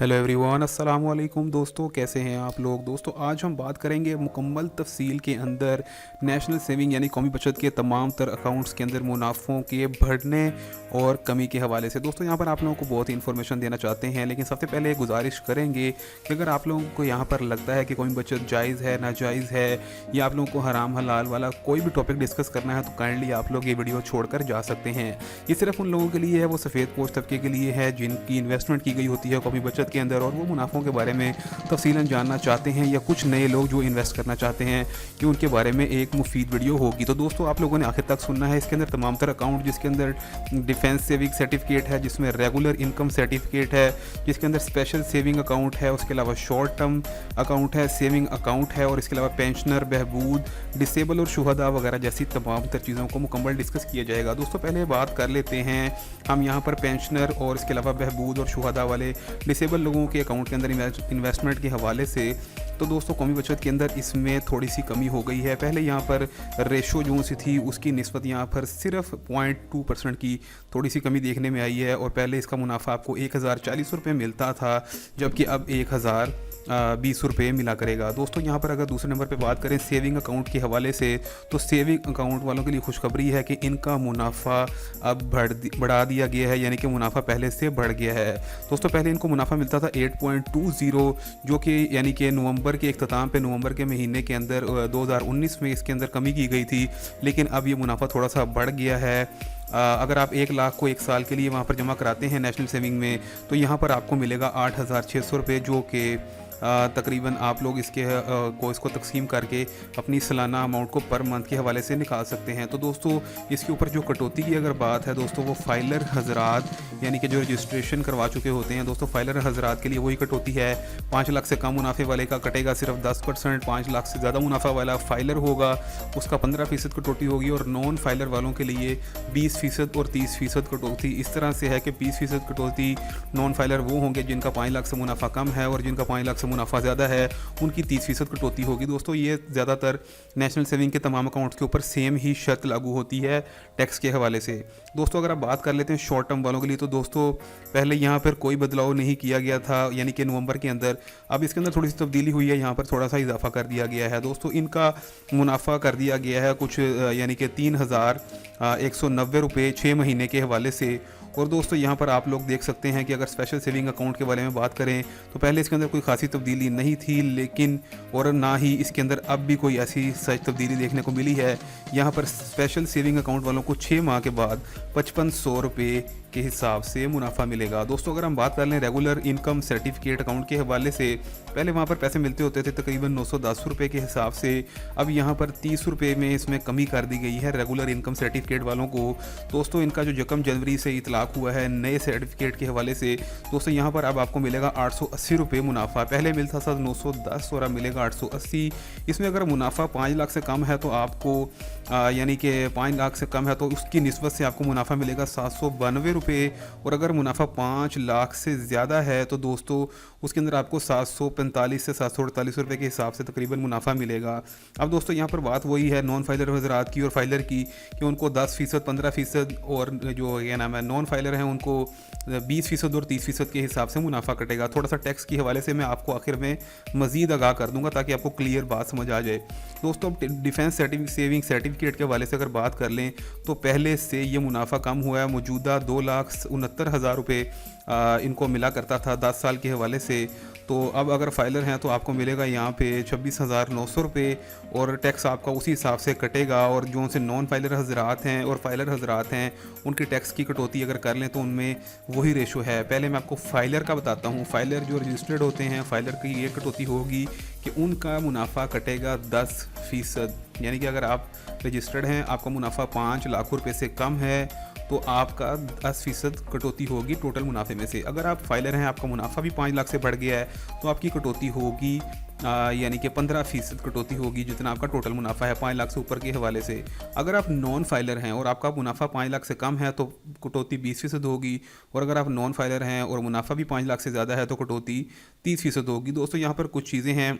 Hello everyone, अस्सलाम वालेकुम दोस्तों। कैसे हैं आप लोग। दोस्तों आज हम बात करेंगे मुकम्मल तफसील के अंदर नेशनल सेविंग यानी कौमी बचत के तमाम तर अकाउंट्स के अंदर मुनाफों के बढ़ने और कमी के हवाले से। दोस्तों यहाँ पर आप लोगों को बहुत ही इन्फॉर्मेशन देना चाहते हैं, लेकिन सबसे पहले गुजारिश करेंगे कि अगर आप लोगों को यहाँ पर लगता है कि कौमी बचत जायज़ है, नाजायज़ है, या आप लोगों को हराम हलाल वाला कोई भी टॉपिक डिस्कस करना है, तो काइंडली आप लोग ये वीडियो छोड़कर जा सकते हैं। ये सिर्फ उन लोगों के लिए है, वो सफ़ेद पोश तबके के लिए है जिनकी इन्वेस्टमेंट की गई होती है कौमी बचत के अंदर और वो मुनाफों के बारे में तफसीलन जानना चाहते हैं, या कुछ नए लोग जो इन्वेस्ट करना चाहते हैं कि उनके बारे में एक मुफीद वीडियो होगी। तो दोस्तों आप लोगों ने आखिर तक सुनना है। इसके अंदर तमाम तरह अकाउंट, जिसके अंदर डिफेंस सेविंग सर्टिफिकेट है, जिसमें रेगुलर इनकम सर्टिफिकेट है, जिसके अंदर स्पेशल सेविंग अकाउंट है, उसके अलावा शॉर्ट टर्म अकाउंट है, सेविंग अकाउंट है, और इसके अलावा पेंशनर, बहबूद, डिसेबल और शुहदा वगैरह जैसी तमाम तर चीज़ों को मुकम्मल डिस्कस किया जाएगा। दोस्तों पहले बात कर लेते हैं हम यहाँ पर पेंशनर और इसके अलावा बहबूद और शुहदा वाले डिसेबल लोगों के अकाउंट के अंदर इन्वेस्टमेंट के हवाले से। तो दोस्तों कौमी बचत के अंदर इसमें थोड़ी सी कमी हो गई है। पहले यहाँ पर रेशो जो सी थी उसकी निस्बत यहाँ पर सिर्फ 0.2% की थोड़ी सी कमी देखने में आई है, और पहले इसका मुनाफा आपको 1040 रुपये मिलता था, जबकि अब 1020 रुपये मिला करेगा। दोस्तों यहाँ पर अगर दूसरे नंबर पे बात करें सेविंग अकाउंट के हवाले से, तो सेविंग अकाउंट वालों के लिए खुशखबरी है कि इनका मुनाफा अब बढ़ा दिया गया है, यानी कि मुनाफा पहले से बढ़ गया है। दोस्तों पहले इनको मुनाफा मिलता था 8.20, जो कि यानी कि नवंबर के इख्तिताम पे नवंबर के महीने के अंदर 2019 में इसके अंदर कमी की गई थी, लेकिन अब ये मुनाफा थोड़ा सा बढ़ गया है। अगर आप 1 लाख को 1 साल के लिए वहाँ पर जमा कराते हैं नेशनल सेविंग में, तो यहाँ पर आपको मिलेगा 8,600 रुपये, जो कि तकरीबन आप लोग इसको तकसीम करके अपनी सालाना अमाउंट को पर मंथ के हवाले से निकाल सकते हैं। तो दोस्तों इसके ऊपर जो कटौती की अगर बात है दोस्तों, वो फाइलर हजरात यानी कि जो रजिस्ट्रेशन करवा चुके होते हैं, दोस्तों फाइलर हजरात के लिए वही कटौती है। 5 लाख से कम मुनाफे वाले का कटेगा सिर्फ 10%, 5 लाख से ज़्यादा मुनाफा वाला फाइलर होगा उसका 15% कटौती होगी, और नॉन फाइलर वालों के लिए 20% और 30% कटौती इस तरह से है कि 20% कटौती नॉन फाइलर वो होंगे जिनका 5 लाख से मुनाफा कम है, और जिनका 5 लाख से मुनाफा ज़्यादा है उनकी 30% कटौती होगी। दोस्तों ये ज़्यादातर नेशनल सेविंग के तमाम अकाउंट्स के ऊपर सेम ही शर्त लागू होती है टैक्स के हवाले से। दोस्तों अगर आप बात कर लेते हैं शॉर्ट टर्म वालों के लिए, तो दोस्तों पहले यहाँ पर कोई बदलाव नहीं किया गया था, यानी कि नवंबर के अंदर। अब इसके अंदर थोड़ी सी तब्दीली हुई है, यहाँ पर थोड़ा सा इजाफा कर दिया गया है। दोस्तों इनका मुनाफा कर दिया गया है कुछ यानी कि 3,190 रुपये 6 महीने के हवाले से। और दोस्तों यहाँ पर आप लोग देख सकते हैं कि अगर स्पेशल सेविंग अकाउंट के बारे में बात करें, तो पहले इसके अंदर कोई खासी तब्दीली नहीं थी, लेकिन और ना ही इसके अंदर अब भी कोई ऐसी सच तब्दीली देखने को मिली है। यहाँ पर स्पेशल सेविंग अकाउंट वालों को 6 माह के बाद 5500 रुपये के हिसाब से मुनाफा मिलेगा। दोस्तों अगर हम बात कर लें रेगुलर इनकम सर्टिफिकेट अकाउंट के हवाले से, पहले वहाँ पर पैसे मिलते होते थे तकरीबन 910 रुपये के हिसाब से, अब यहाँ पर 30 रुपये में इसमें कमी कर दी गई है रेगुलर इनकम सर्टिफिकेट वालों को। दोस्तों इनका जो 1 जनवरी से इतलाक हुआ है नए सर्टिफिकेट के हवाले से, दोस्तों यहाँ पर अब आपको मिलेगा 880 रुपये मुनाफा। पहले मिलता था 910 और अब मिलेगा 880। इसमें अगर मुनाफा 5 लाख से कम है तो आपको यानी कि 5 लाख से कम है तो उसकी निस्बत से आपको मुनाफा मिलेगा 792 रुपये, और अगर मुनाफा 5 लाख से ज़्यादा है तो दोस्तों उसके अंदर आपको 745 से 748 रुपये के हिसाब से तकरीबन मुनाफा मिलेगा। अब दोस्तों यहाँ पर बात वही है नॉन फाइलर हजरात की और फाइलर की, कि उनको 10%, 15%, और जो क्या नाम है नॉन फाइलर हैं उनको 20% और 30% के हिसाब से मुनाफा कटेगा। थोड़ा सा टैक्स के हवाले से मैं आपको आखिर में मज़ीद आगाह कर दूंगा ताकि आपको क्लियर बात समझ आ जाए। दोस्तों डिफेंस सेविंग सर्टिफिकेट के हवाले से अगर बात कर लें, तो पहले से ये मुनाफा कम हुआ है। मौजूदा 2,69,000 रुपये इनको मिला करता था 10 साल के हवाले से, तो अब अगर फाइलर हैं तो आपको मिलेगा यहाँ पे 26,900 रुपये, और टैक्स आपका उसी हिसाब से कटेगा। और जो उनसे नॉन फाइलर हजरात हैं और फाइलर हजरात हैं उनकी टैक्स की कटौती अगर कर लें तो उनमें वही रेशो है। पहले मैं आपको फाइलर का बताता हूँ। फाइलर जो रजिस्टर्ड होते हैं, फाइलर की ये कटौती होगी कि उनका मुनाफा कटेगा 10%, यानी कि अगर आप रजिस्टर्ड हैं, आपका मुनाफा 5 लाख रुपये से कम है, तो आपका 10% कटौती होगी टोटल मुनाफे में से। अगर आप फाइलर हैं, आपका मुनाफा भी 5 लाख से बढ़ गया है, तो आपकी कटौती होगी यानी कि 15% कटौती होगी, जितना आपका टोटल मुनाफा है 5 लाख से ऊपर के हवाले से। अगर आप नॉन फाइलर हैं और आपका मुनाफा 5 लाख से कम है तो कटौती 20% होगी, और अगर आप नॉन फाइलर हैं और मुनाफा भी 5 लाख से ज़्यादा है तो कटौती 30% होगी। दोस्तों यहाँ पर कुछ चीज़ें हैं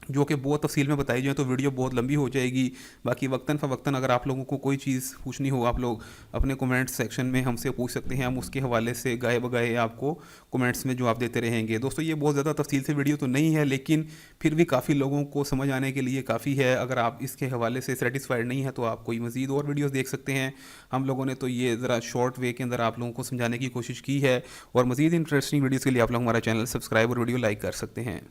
जो कि बहुत तफसील में बताई जाए तो वीडियो बहुत लंबी हो जाएगी। बाकी वक्तन फ़वक्तन अगर आप लोगों को कोई चीज़ पूछनी हो, आप लोग अपने कमेंट सेक्शन में हमसे पूछ सकते हैं। हम उसके हवाले से गाए बगाए आपको कमेंट्स में जवाब देते रहेंगे। दोस्तों ये बहुत ज़्यादा तफसील से वीडियो तो नहीं है, लेकिन फिर भी काफ़ी लोगों को समझ आने के लिए काफ़ी है। अगर आप इसके हवाले से सेटिस्फाइड नहीं है तो आप कोई मज़ीद और वीडियोज़ देख सकते हैं। हम लोगों ने तो ये ज़रा शॉर्ट वे के अंदर आप लोगों को समझाने की कोशिश की है। और मज़ीद इंटरेस्टिंग वीडियोज़ के लिए आप लोग हमारा चैनल सब्सक्राइब और वीडियो लाइक कर सकते हैं।